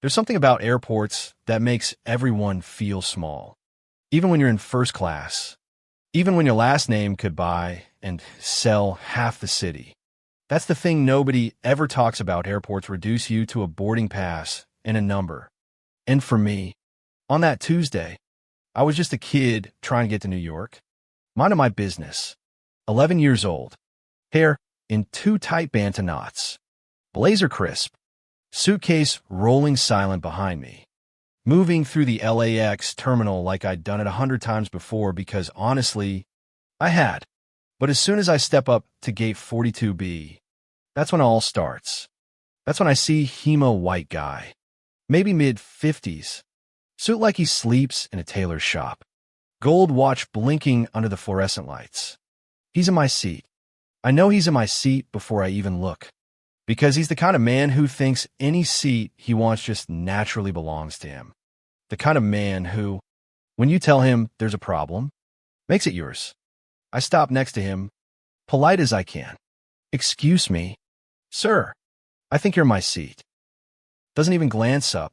There's something about airports that makes everyone feel small. Even when you're in first class. Even when your last name could buy and sell half the city. That's the thing nobody ever talks about. Airports reduce you to a boarding pass and a number. And for me, on that Tuesday, I was just a kid trying to get to New York. Minding my business. 11 years old. Hair in two tight bantu knots. Blazer crisp. Suitcase rolling silent behind me. Moving through the LAX terminal like I'd done it 100 times before because honestly, I had. But as soon as I step up to gate 42B, that's when it all starts. That's when I see Hemo white guy. Maybe mid-50s. Suit like he sleeps in a tailor's shop. Gold watch blinking under the fluorescent lights. He's in my seat. I know he's in my seat before I even look. Because he's the kind of man who thinks any seat he wants just naturally belongs to him. The kind of man who, when you tell him there's a problem, makes it yours. I stop next to him, polite as I can. Excuse me, sir, I think you're in my seat. Doesn't even glance up,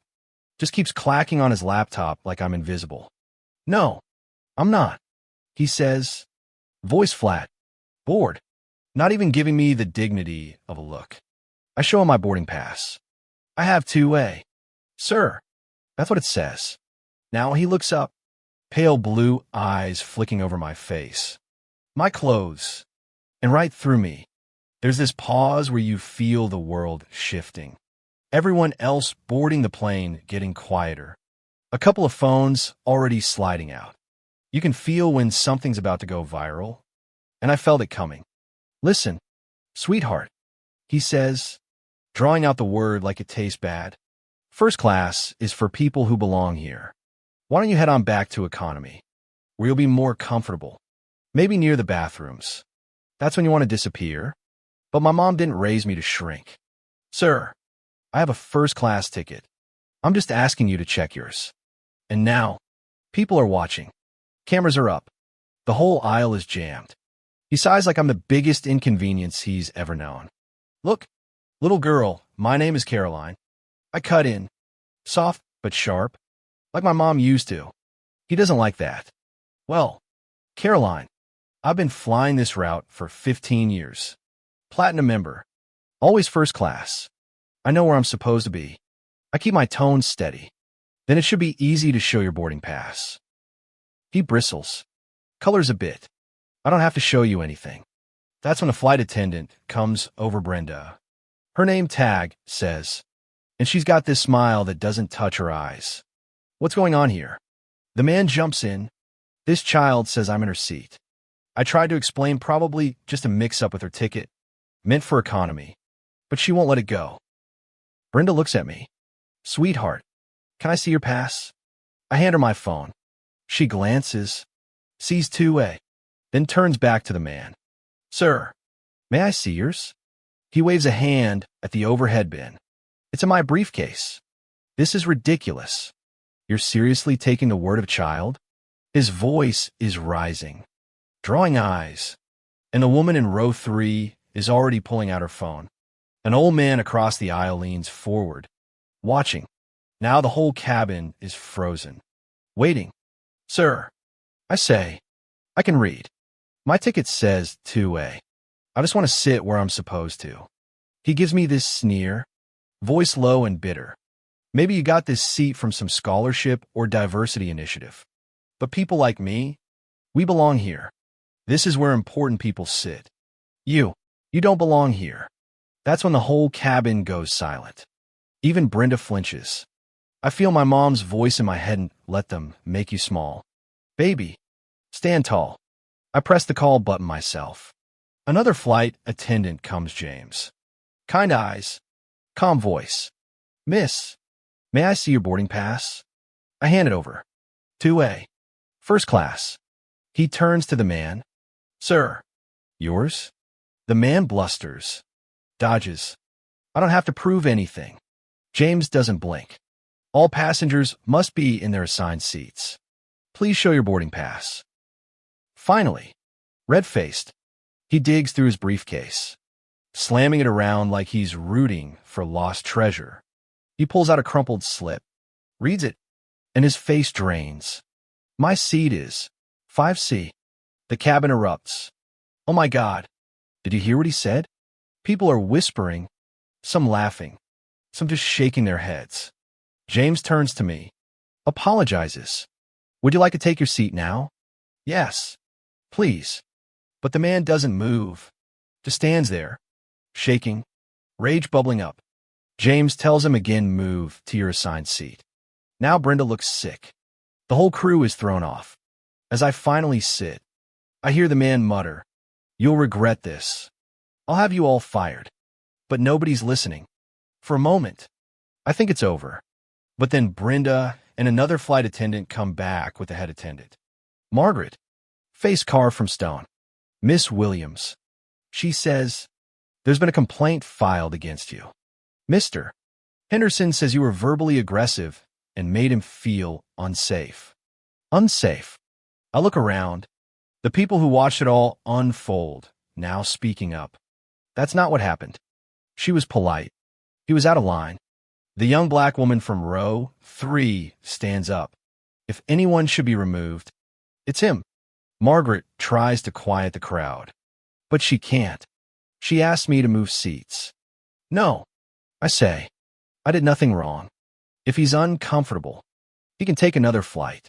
just keeps clacking on his laptop like I'm invisible. No, I'm not, he says, voice flat, bored, not even giving me the dignity of a look. I show him my boarding pass. I have 2A. Sir, that's what it says. Now he looks up, pale blue eyes flicking over my face. My clothes. And right through me. There's this pause where you feel the world shifting. Everyone else boarding the plane getting quieter. A couple of phones already sliding out. You can feel when something's about to go viral. And I felt it coming. Listen, sweetheart, he says, drawing out the word like it tastes bad. First class is for people who belong here. Why don't you head on back to economy, where you'll be more comfortable, maybe near the bathrooms. That's when you want to disappear. But my mom didn't raise me to shrink. Sir, I have a first-class ticket. I'm just asking you to check yours. And now, people are watching. Cameras are up. The whole aisle is jammed. He sighs like I'm the biggest inconvenience he's ever known. Look, little girl, my name is Caroline. I cut in. Soft but sharp. Like my mom used to. He doesn't like that. Well, Caroline, I've been flying this route for 15 years. Platinum member. Always first class. I know where I'm supposed to be. I keep my tone steady. Then it should be easy to show your boarding pass. He bristles. Colors a bit. I don't have to show you anything. That's when a flight attendant comes over Brenda. Her name tag says, and she's got this smile that doesn't touch her eyes. What's going on here? The man jumps in. This child says I'm in her seat. I tried to explain probably just a mix-up with her ticket, meant for economy, but she won't let it go. Brenda looks at me. Sweetheart, can I see your pass? I hand her my phone. She glances, sees 2A, then turns back to the man. Sir, may I see yours? He waves a hand at the overhead bin. It's in my briefcase. This is ridiculous. You're seriously taking the word of a child? His voice is rising, drawing eyes, and a woman in row 3 is already pulling out her phone. An old man across the aisle leans forward, watching. Now the whole cabin is frozen, waiting. Sir, I say, I can read. My ticket says 2A. I just want to sit where I'm supposed to. He gives me this sneer, voice low and bitter. Maybe you got this seat from some scholarship or diversity initiative. But people like me, we belong here. This is where important people sit. You don't belong here. That's when the whole cabin goes silent. Even Brenda flinches. I feel my mom's voice in my head and let them make you small. Baby, stand tall. I press the call button myself. Another flight attendant comes, James. Kind eyes, calm voice. Miss, may I see your boarding pass? I hand it over. 2A. First class. He turns to the man. Sir, yours? The man blusters. Dodges. I don't have to prove anything. James doesn't blink. All passengers must be in their assigned seats. Please show your boarding pass. Finally, red-faced, he digs through his briefcase, slamming it around like he's rooting for lost treasure. He pulls out a crumpled slip, reads it, and his face drains. My seat is 5C. The cabin erupts. Oh my God. Did you hear what he said? People are whispering, some laughing, some just shaking their heads. James turns to me, apologizes. Would you like to take your seat now? Yes, please. But the man doesn't move, just stands there, shaking, rage bubbling up. James tells him again, move to your assigned seat. Now Brenda looks sick. The whole crew is thrown off. As I finally sit, I hear the man mutter, you'll regret this. I'll have you all fired. But nobody's listening. For a moment, I think it's over. But then Brenda and another flight attendant come back with the head attendant. Margaret, face carved from stone. Miss Williams. She says, there's been a complaint filed against you. Mr. Henderson says you were verbally aggressive and made him feel unsafe. Unsafe. I look around. The people who watched it all unfold, now speaking up. That's not what happened. She was polite. He was out of line. The young black woman from row 3 stands up. If anyone should be removed, it's him. Margaret tries to quiet the crowd, but she can't. She asks me to move seats. No, I say. I did nothing wrong. If he's uncomfortable, he can take another flight.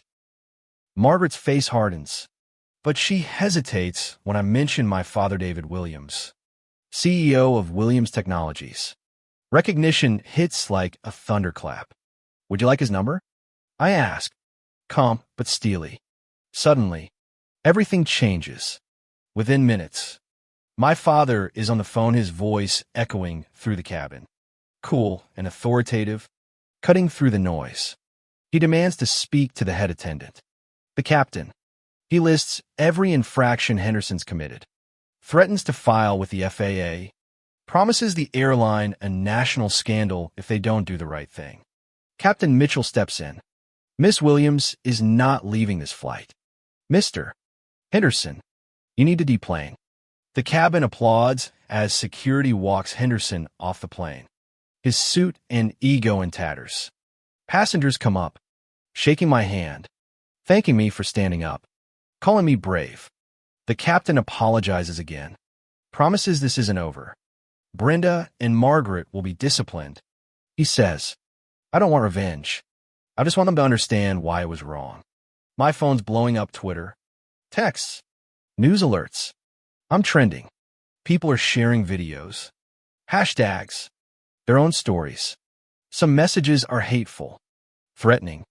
Margaret's face hardens, but she hesitates when I mention my father, David Williams, CEO of Williams Technologies. Recognition hits like a thunderclap. Would you like his number? I ask, calm but steely. Suddenly, everything changes. Within minutes, my father is on the phone, his voice echoing through the cabin. Cool and authoritative, cutting through the noise. He demands to speak to the head attendant, the captain. He lists every infraction Henderson's committed, threatens to file with the FAA, promises the airline a national scandal if they don't do the right thing. Captain Mitchell steps in. Miss Williams is not leaving this flight. Mr. Henderson, you need to deplane. The cabin applauds as security walks Henderson off the plane, his suit and ego in tatters. Passengers come up, shaking my hand, thanking me for standing up, calling me brave. The captain apologizes again, promises this isn't over. Brenda and Margaret will be disciplined. He says, I don't want revenge. I just want them to understand why it was wrong. My phone's blowing up Twitter, texts, news alerts. I'm trending. People are sharing videos, hashtags, their own stories. Some messages are hateful, threatening,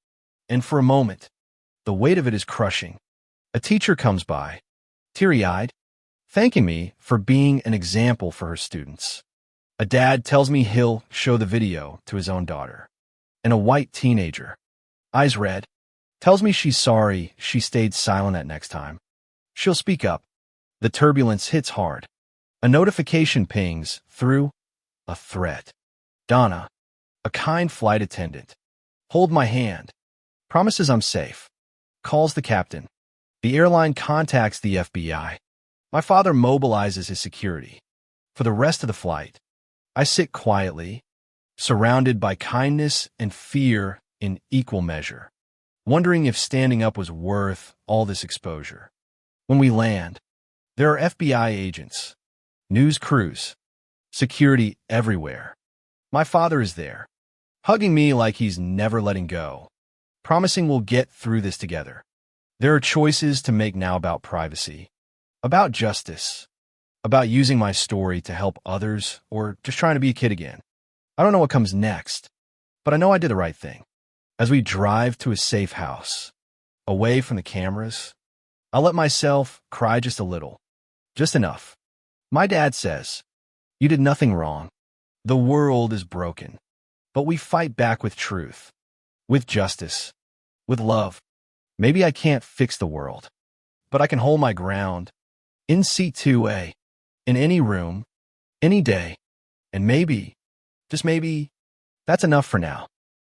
and for a moment, the weight of it is crushing. A teacher comes by, teary-eyed, thanking me for being an example for her students. A dad tells me he'll show the video to his own daughter. And a white teenager, eyes red, tells me she's sorry she stayed silent that next time. She'll speak up. The turbulence hits hard. A notification pings through. A threat. Donna, a kind flight attendant, hold my hand, promises I'm safe, calls the captain. The airline contacts the FBI. My father mobilizes his security. For the rest of the flight, I sit quietly, surrounded by kindness and fear in equal measure, wondering if standing up was worth all this exposure. When we land, there are FBI agents, news crews, security everywhere. My father is there, hugging me like he's never letting go, promising we'll get through this together. There are choices to make now about privacy, about justice, about using my story to help others, or just trying to be a kid again. I don't know what comes next, but I know I did the right thing. As we drive to a safe house, away from the cameras, I'll let myself cry just a little, just enough. My dad says, you did nothing wrong. The world is broken, but we fight back with truth, with justice, with love. Maybe I can't fix the world, but I can hold my ground in C2A, in any room, any day, and maybe, just maybe, that's enough for now.